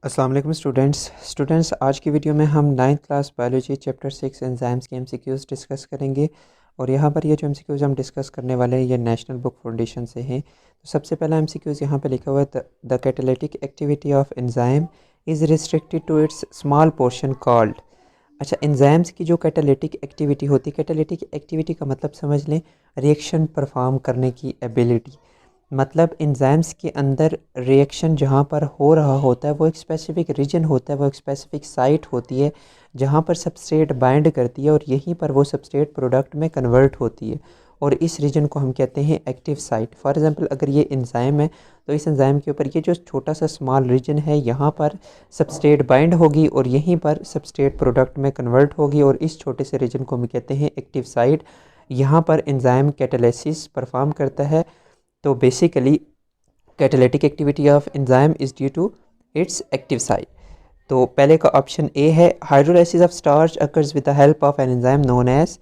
अस्सलाम वालेकुम स्टूडेंट्स आज की वीडियो में हम ninth class biology chapter 6 enzymes के एमसीक्यूज़ डिस्कस करेंगे। और यहाँ पर ये जो एमसीक्यूज़ हम डिस्कस करने वाले हैं ये नेशनल बुक फाउंडेशन से हैं। तो सबसे पहला एमसीक्यूज़ यहाँ पे लिखा हुआ है the catalytic activity of enzyme is restricted to its small portion called. अच्छा, एंजाइम्स की जो कैटालिटिक एक्टिविटी होती है, कैटालिटिक एक्टिविटी का मतलब समझ लें रिएक्शन परफॉर्म करने की एबिलिटी। मतलब एंजाइम्स के अंदर रिएक्शन जहाँ पर हो रहा होता है वो एक स्पेसिफिक रीजन होता है, वो एक स्पेसिफिक साइट होती है जहाँ पर सबस्ट्रेट बाइंड करती है और यहीं पर वो सबस्ट्रेट प्रोडक्ट में कन्वर्ट होती है और इस रीजन को हम कहते हैं एक्टिव साइट। फॉर एग्जांपल अगर ये एंजाइम है तो इस एंजाइम के ऊपर ये जो छोटा सा स्मॉल रीजन है यहाँ पर सबस्ट्रेट बाइंड होगी और यहीं पर सबस्ट्रेट प्रोडक्ट में कन्वर्ट होगी और इस छोटे से रीजन को हम कहते हैं एक्टिव साइट। यहाँ पर एंजाइम कैटालिसिस परफॉर्म करता है। तो basically catalytic activity of enzyme is due to its active site. तो पहले का ऑप्शन ए है hydrolysis of starch occurs with the help of an enzyme known as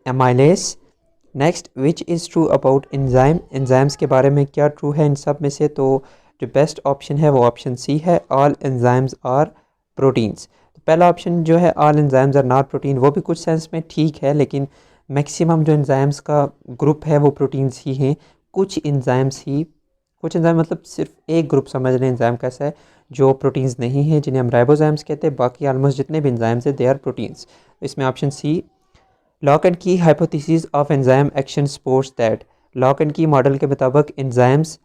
amylase. Next, which is true about enzyme, enzymes के बारे में क्या true है इन सब में से। तो जो बेस्ट ऑप्शन है वो ऑप्शन सी है, ऑल एंजाइम्स आर प्रोटीन्स। तो पहला ऑप्शन जो है all enzymes are not protein, वो भी कुछ सेंस में ठीक है, लेकिन मैक्सिमम जो एंजाइम्स का ग्रुप है वो प्रोटीन्स ही हैं। कुछ एंजाइम मतलब सिर्फ एक ग्रुप समझ लें एंजाइम कैसा है जो प्रोटीन्स नहीं है, जिन्हें हम राइबोजाइम्स कहते हैं। बाकी ऑलमोस्ट जितने भी एंजाइम्स हैं दे आर प्रोटीन्स। इसमें ऑप्शन सी, लॉक एंड की hypothesis of enzyme action supports that. Lock and key model के मुताबिक एंजाइम्स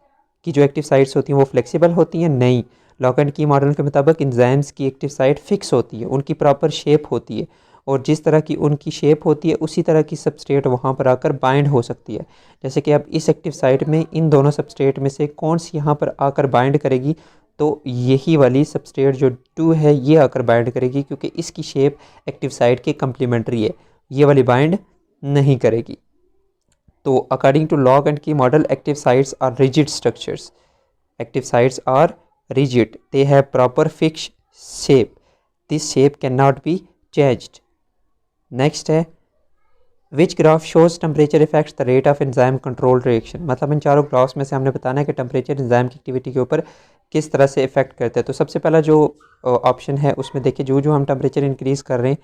की जो एक्टिव साइट्स होती हैं वो फ्लेक्सिबल होती हैं। नहीं, लॉक एंड की मॉडल के मुताबिक एंजाइम्स की एक्टिव साइट फिक्स होती है, उनकी प्रॉपर शेप होती है और जिस तरह की उनकी शेप होती है उसी तरह की सबस्ट्रेट वहाँ पर आकर बाइंड हो सकती है। जैसे कि अब इस एक्टिव साइट में इन दोनों सबस्ट्रेट में से कौन सी यहाँ पर आकर बाइंड करेगी, तो यही वाली सबस्ट्रेट जो 2 है ये आकर बाइंड करेगी क्योंकि इसकी शेप एक्टिव साइट के कम्प्लीमेंट्री है, ये वाली बाइंड नहीं करेगी। तो according to lock and key model active sites are rigid structures. Active sites are rigid, they have proper fixed shape, this shape cannot be changed. Next है which graph shows temperature effects the rate of enzyme control reaction. मतलब इन चारों graphs में से हमने बताना है कि टेम्परेचर एंजाइम की एक्टिविटी के ऊपर किस तरह से इफेक्ट करते हैं। तो सबसे पहला जो ऑप्शन है उसमें देखिए जो जो हम टेम्परेचर इंक्रीज़ कर रहे हैं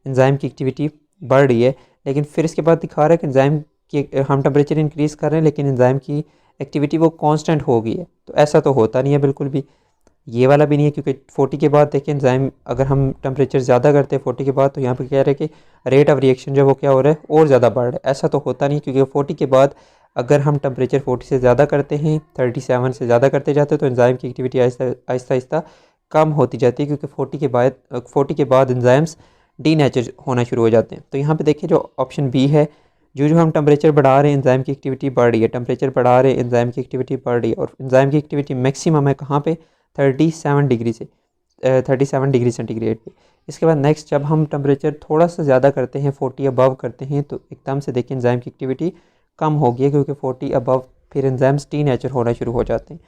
एंजाइम की एक्टिविटी बढ़ रही है, लेकिन फिर इसके बाद दिखा रहा है कि एंजाइम की हम टेम्परेचर इंक्रीज़ कर रहे हैं लेकिन एंजाइम की एक्टिविटी वो कांस्टेंट हो गई है। तो ऐसा तो होता नहीं है बिल्कुल भी, ये वाला भी नहीं है, क्योंकि 40 के बाद देखिए एंजाइम अगर हम टेम्परेचर ज़्यादा करते हैं 40 के बाद तो यहाँ पे कह रहे हैं कि रेट ऑफ रिएक्शन जो वो क्या हो रहा है और ज़्यादा बढ़ रहा है। ऐसा तो होता नहीं, क्योंकि 40 के बाद अगर हम टेम्परेचर 40 से ज़्यादा करते हैं 37 से ज़्यादा करते जाते हैं तो एंजाइम की एक्टिविटी आहिस्ता आहिस्ता कम होती जाती है, क्योंकि 40 के बाद एंजाइम्स डीनेचर होना शुरू हो जाते हैं। तो यहाँ पर देखिए जो ऑप्शन बी है, जो जो हम टेम्परेचर बढ़ा रहे हैं एंजाइम की एक्टिविटी बढ़ रही है, टेम्परेचर बढ़ा रहे हैं एंजाइम की एक्टिविटी बढ़ रही है और एंजाइम की एक्टिविटी मैक्सिमम है कहाँ पे 37 डिग्री से 37 डिग्री सेंटीग्रेड पे। इसके बाद नेक्स्ट जब हम टेम्परेचर थोड़ा सा ज़्यादा करते हैं 40 अबव करते हैं तो एकदम से देखिए एंजाइम की एक्टिविटी कम हो गई है, क्योंकि 40 अबव फिर एंजाइम्स डीनेचर होना शुरू हो जाते हैं।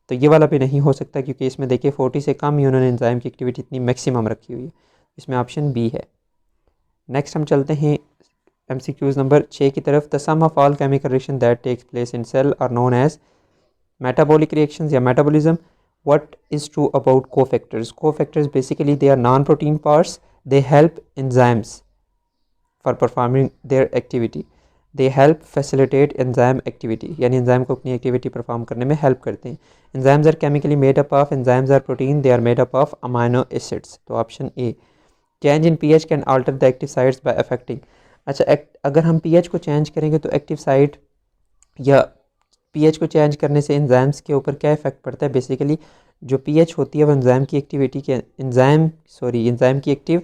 तो ये वाला भी नहीं हो सकता, क्योंकि इसमें देखिए 40 से कम ही उन्होंने एंजाइम की एक्टिविटी इतनी मैक्सिमम रखी हुई है। इसमें ऑप्शन बी है। नेक्स्ट हम चलते हैं MCQs नंबर 6 की तरफ। The sum of all chemical reaction that takes place in cell are known as metabolic reactions या metabolism. What is true about cofactors? Cofactors basically they are non-protein parts. They help enzymes for performing their activity. They help facilitate enzyme activity. यानी enzyme को अपनी activity perform करने में help करते हैं। Enzymes are chemically made up of, enzymes are protein, they are made up of amino acids. तो option A. Change in pH can alter the active sites by affecting. अच्छा, अगर हम pH को change करेंगे तो active site या pH को change करने से एंजाइम्स के ऊपर क्या इफेक्ट पड़ता है। बेसिकली जो पीएच होती है वो एंजाइम की एक्टिविटी के एंजाइम की एक्टिव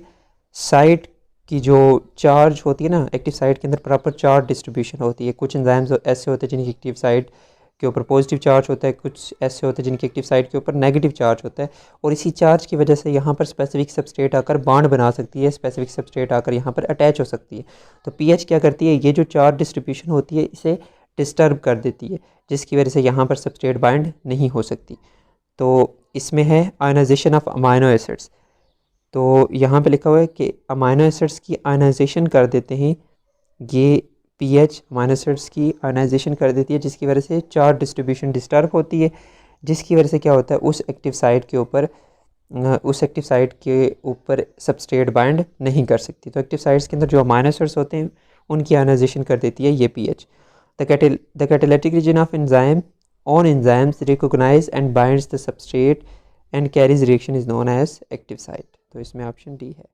साइट की जो चार्ज होती है ना, एक्टिव साइट के अंदर प्रॉपर चार्ज डिस्ट्रीब्यूशन होती है। कुछ एंजाइम्स ऐसे होते हैं जिनकी एक्टिव साइट के ऊपर पॉजिटिव चार्ज होता है, कुछ ऐसे होते हैं जिनकी एक्टिव साइट के ऊपर नेगेटिव चार्ज होता है और इसी चार्ज की वजह से यहाँ पर स्पेसिफिक सबस्ट्रेट आकर बॉन्ड बना सकती है, स्पेसिफिक सबस्ट्रेट आकर यहाँ पर अटैच हो सकती है। तो पीएच क्या करती है, ये जो चार्ज डिस्ट्रीब्यूशन होती है इसे डिस्टर्ब कर देती है, जिसकी वजह से यहाँ पर सबस्ट्रेट बाइंड नहीं हो सकती। तो इसमें है आयनाइजेशन ऑफ अमाइनो एसिड्स। तो यहाँ पे लिखा हुआ है कि अमाइनो एसिड्स की आयनाइजेशन कर देते हैं, ये पीएच अमाइनो एसिड्स की आयनाइजेशन कर देती है, जिसकी वजह से चार्ज डिस्ट्रीब्यूशन डिस्टर्ब होती है, जिसकी वजह से क्या होता है उस एक्टिव साइट के ऊपर उस एक्टिव साइट के ऊपर सबस्ट्रेट बाइंड नहीं कर सकती। तो एक्टिव साइट्स के अंदर जो अमाइनो एसिड्स होते हैं उनकी आयनाइजेशन कर देती है ये pH. The catalytic region of enzyme on enzymes recognize and binds the substrate and carries reaction is known as active site. तो इसमें ऑप्शन डी है।